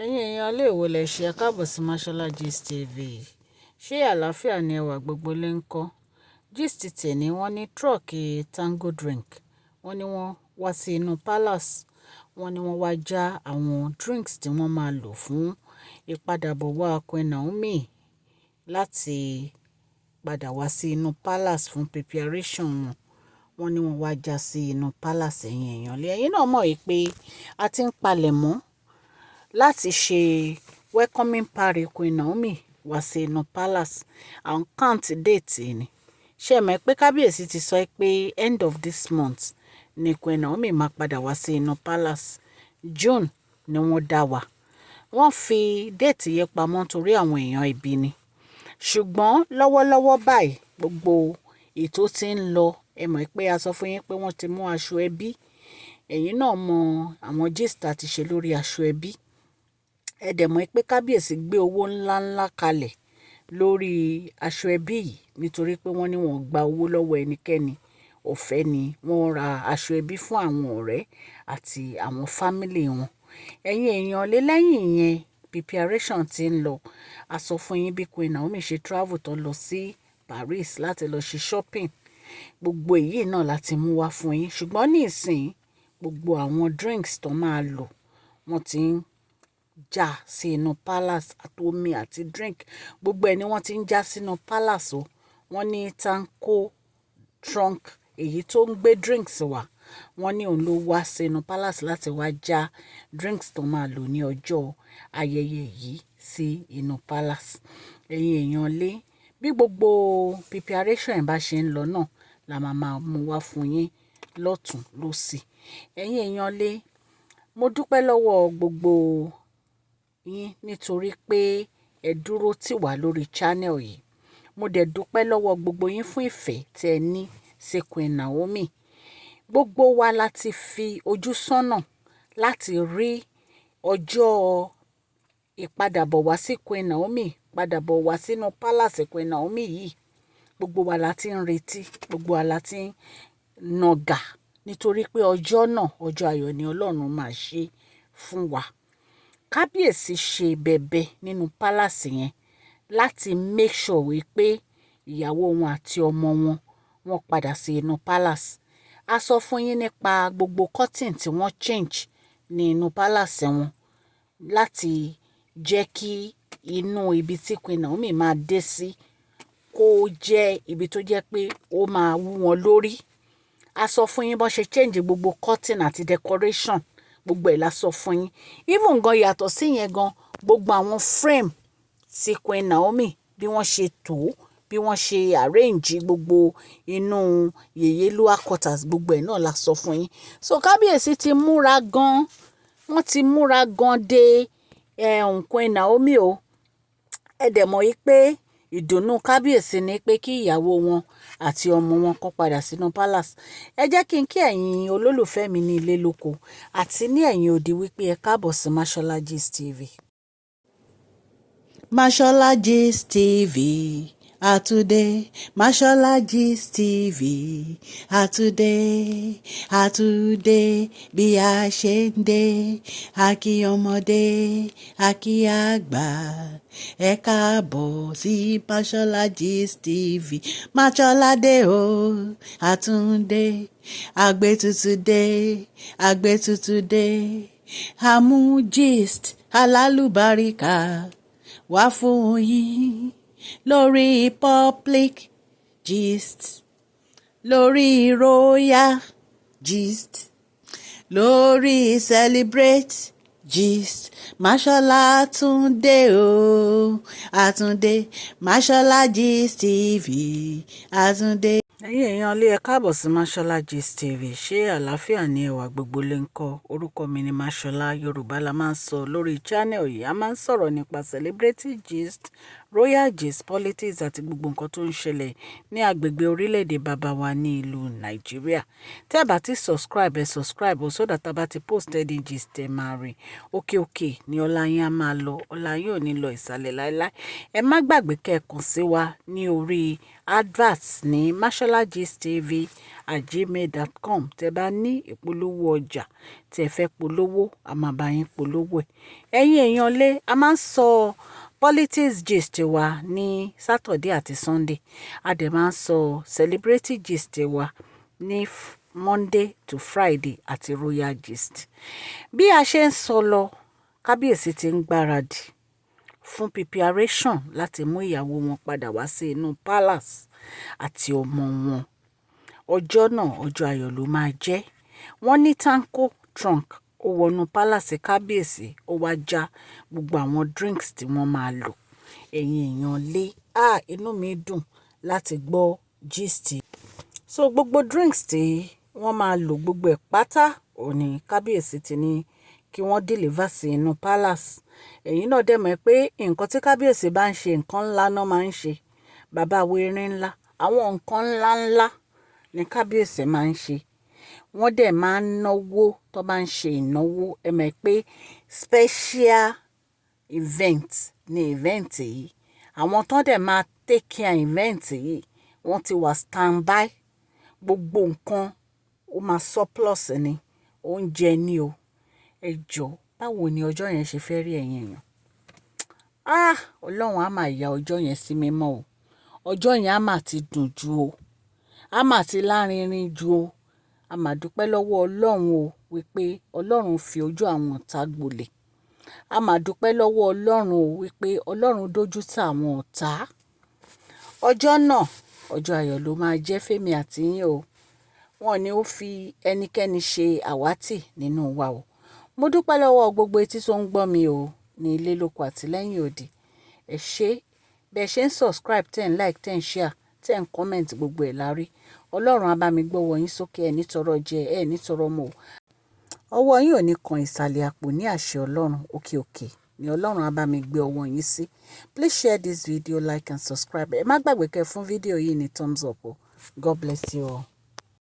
Ẹ̀yin èèyàn ilé ìwò lẹ ṣe káàbọ̀ sí Mashola Gist TV. Ṣé àlàáfíà ni ẹwà gbogbo lè ń kọ́? Gist tèmi wọ́n ní tírọ̀kì Tango drink. Wọ́n ní wọ́n wá sí inú palace. Wọ́n ní wọ́n wá já àwọn drinks tí wọ́n máa lò fún ìpadàbọ̀wá Queen Naomi láti padà wá sí inú palace fún preparation wọn. Wọ́n ní wọ́n wá já sí inú palace ẹ̀yin èèyàn lé. Ẹ̀yin náà mọ̀ pé a ti ń palẹ̀ mọ́ láti ṣe welcoming party Queen Naomi wá sí inú palace. À ń count date ni. Ṣé ẹ mọ̀ pé Kabiyesi ti sọ pé end of this month ni Queen Naomi máa padà wá sí inú palace. June ni wọ́n dá wa. Wọ́n fi date yẹn pamọ́ torí àwọn èèyàn ibi ni. Ṣùgbọ́n lọ́wọ́lọ́wọ́ báyìí gbogbo ètò tí ń lọ. Ẹ mọ̀ pé a sọ fún yín pé wọ́n ti mú aṣọ ẹbí. Ẹ̀yin náà mọ àwọn gist àti ṣe lórí aṣọ ẹbí. Ẹ dẹ̀ mọ̀ pé Kabiyesi gbé owó ńláńlá kalẹ̀ lórí aṣọ ẹbí yìí nítorí pé wọ́n ní wọ́n gba owó lọ́wọ́ ẹnikẹ́ni. Ọ̀fẹ́ ni wọ́n ra aṣọ ẹbí fún àwọn ọ̀rẹ́ àti àwọn fámílì wọn. Ẹ̀yin èèyàn lé lẹ́yìn yẹn preparation ti ń lọ. A sọ fún yín bí Queen Naomi ṣe travel tó lọ sí Paris láti lọ ṣe shopping. Gbogbo èyí náà láti mú wá fún yín. Ṣùgbọ́n ní ìsìn gbogbo àwọn drinks tó máa lò wọ́n ti ń já sí inú palace àti omi àti drink. Gbogbo ẹni wọ́n ti ń já sínú palace o. Wọ́n ní tanko trunk èyí tó ń gbé drinks wá. Wọ́n ní òun ló wá sínú palace láti wá já drinks tó máa lò ní ọjọ́ ayẹyẹ yìí sí inú palace. Ẹ̀yin èèyàn lé bí gbogbo preparation ẹ̀ bá ṣe ń lọ náà la máa mú wá fún yín lọ́tùn lósì. Ẹ̀yin èèyàn lé mo dúpẹ́ lọ́wọ́ gbogbo yín nítorí pé ẹ dúró tì wá lórí channel yìí. Mo dẹ̀ dúpẹ́ lọ́wọ́ gbogbo yín fún ìfẹ́ tí ẹ ní sí Queen Naomi. Gbogbo wa láti fi ojú sọ́nà láti rí ọjọ́ ìpadàbọ̀ wá sí Queen Naomi, padàbọ̀ wá sínú palace Queen Naomi yìí. Gbogbo wa láti ń retí, gbogbo wa láti ń nàgà nítorí pé ọjọ́ náà, ọjọ́ ayọ̀ ni Ọlọ́run máa ṣe fún wa. Kabiyesi ṣe bẹ̀bẹ̀ nínú palace yẹn láti make sure wípé ìyàwó wọn àti ọmọ wọn wọ́n padà sí inú palace. A sọ fún yín nípa gbogbo curtain tí wọ́n change ní inú palace wọn láti jẹ́ kí inú ibi tí Queen Naomi máa dé sí kó jẹ́ ibi tó jẹ́ pé ó máa wú wọn lórí. A sọ fún yín bó ṣe change gbogbo curtain àti decoration. Gbogbo ẹ̀ la sọ fún yín. Even gan yàtọ̀ sí yẹn gan gbogbo àwọn frame tí Queen Naomi bí wọ́n ṣe tò ó, bí wọ́n ṣe arrange gbogbo inú Yèyélúwà quarters gbogbo ẹ̀ náà la sọ fún yín. So Kabiyesi ti múra gan. Wọ́n ti múra gan dé Queen Naomi o. Ẹ dẹ̀ mọ̀ pé ìdùnnú Kabiyesi ni pé kí ìyàwó wọn àti ọmọ wọn kó padà sínú palace. Ẹ jẹ́ kí n kí ẹ̀yin olólùfẹ́ mi ní ilé lóko àti ní ẹ̀yin òdì wípé ẹ káàbọ̀ sí Mashola Gist TV. Mashola Gist TV. Àtúndé Mashola Gist TV. Àtúndé bí a ṣe ń dé. A kí ọmọdé, a kí àgbà. Ẹ káàbọ̀ sí Mashola Gist TV. Mashola dé o, Àtúndé. Àgbé tuntun dé. Àmú gist alálùbáríkà wá fún yín lórí public gist, lórí royal gist, lórí celebrate gist. Mashola Àtúndé o, Àtúndé Mashola Gist TV. Àtúndé. Ẹ̀yin èèyàn lé ẹ káàbọ̀ sí Mashola Gist TV. Ṣé àlàáfíà ni ẹwà gbogbo lè ń kọ́? Orúkọ mi ni Mashola. Yorùbá la máa ń sọ lórí channel yìí. A máa ń sọ̀rọ̀ nípa celebrity gist, royal gist, politics àti gbogbo nǹkan tó ń ṣẹlẹ̀ ní agbègbè orílẹ̀-èdè bàbá wa ní ìlú Nàìjíríà. Tẹ́ bá ti subscribe, ẹ subscribe so that tá bá ti post any gist ẹ máa rí. Òkè ni ọlá yín á máa lọ, ọlá yín ò ní lọ ìsàlẹ̀ láéláé. Ẹ má gbàgbé kẹ́ ẹ kàn sí wa ní orí advert ní masholagistv@gmail.com. Tẹ́ bá ní ìpolówó ọjà tí ẹ fẹ́ polówó, a máa bá yín polówó ẹ̀. Ẹ̀yin èèyàn lé, a máa ń sọ politics gist wa ní Saturday àti Sunday. A dẹ̀ máa ń sọ celebrity gist wa ní Monday to Friday àti royal gist. Bí a ṣe ń sọ lọ, Kábíyèsí ti ń gbáradì fún preparation láti mú ìyàwó wọn padà wá sí inú palace àti ọmọ wọn. Ọjọ́ náà ọjọ́ ayọ̀ ló máa jẹ́. Wọ́n ní tanko trunk ó wọnú palace Kábíyèsí, ó wá já gbogbo àwọn drinks tí wọ́n máa lò. Ẹ̀yin èèyàn lé, inú mi dùn láti gbọ́ gist. So gbogbo drinks tí wọ́n máa lò gbogbo ẹ̀ pátá òní Kábíyèsí ti ní kí wọ́n deliver sí inú palace. Ẹ̀yin náà dẹ̀ mọ̀ pé nǹkan tí Kábíyèsí bá ń ṣe, nǹkan ńlá náà máa ń ṣe. Bàbá wẹ̀rẹ̀ ńlá, àwọn nǹkan ńlá ni Kábíyèsí máa ń ṣe. Wọ́n dẹ̀ máa ń náwó tó bá ń ṣe ìnáwó. Ẹ mọ̀ pé special event ni event yìí. Àwọn tó dẹ̀ máa take care event yìí, wọ́n ti wà standby. Gbogbo nǹkan ó máa surplus ni. Oúnjẹ ni o. Ẹ jọ̀ọ́, báwo ni ọjọ́ yẹn ṣe fẹ́ rí ẹ̀yin èèyàn? Ọlọ́run á máa ya ọjọ́ yẹn sí mímọ́ o. Ọjọ́ yẹn á máa ti dùn ju o. Á máa ti lárinrin ju o. A máa dúpẹ́ lọ́wọ́ Ọlọ́run o wípé Ọlọ́run fi ojú àwọn ọ̀tá gbolẹ̀. A máa dúpẹ́ lọ́wọ́ Ọlọ́run o wípé Ọlọ́run dójú tì àwọn ọ̀tá. Ọjọ́ náà ọjọ́ ayọ̀ ló máa jẹ́ fẹ́mi àti yín o. Wọn ni ó fi ẹnikẹ́ni ṣe àwátì nínú wa o. Mo dúpẹ́ lọ́wọ́ gbogbo etí tó ń gbọ́ mi o ní ilé lóko àti lẹ́yìn odi. Ẹ ṣé bẹ́ẹ̀ ṣe ń subscribe, tẹ́ ń like, tẹ́ ń share, tẹ́ ń comment, gbogbo ẹ̀ lárí. Ọlọ́run á bá mi gbọ́wọ́ yín sókè, ẹ̀ ní tọrọ jẹ, ẹ̀ ní tọrọ mọ́ o. Ọwọ́ yín ò ní kan ìsàlẹ̀ àpò ní àṣẹ Ọlọ́run. Òkè ni Ọlọ́run á bá mi gbé ọwọ́ yín sí. Please share this video, like and subscribe. Ẹ má gbàgbé kẹ́ fún fídíò yìí ní thumbs up o. God bless you all.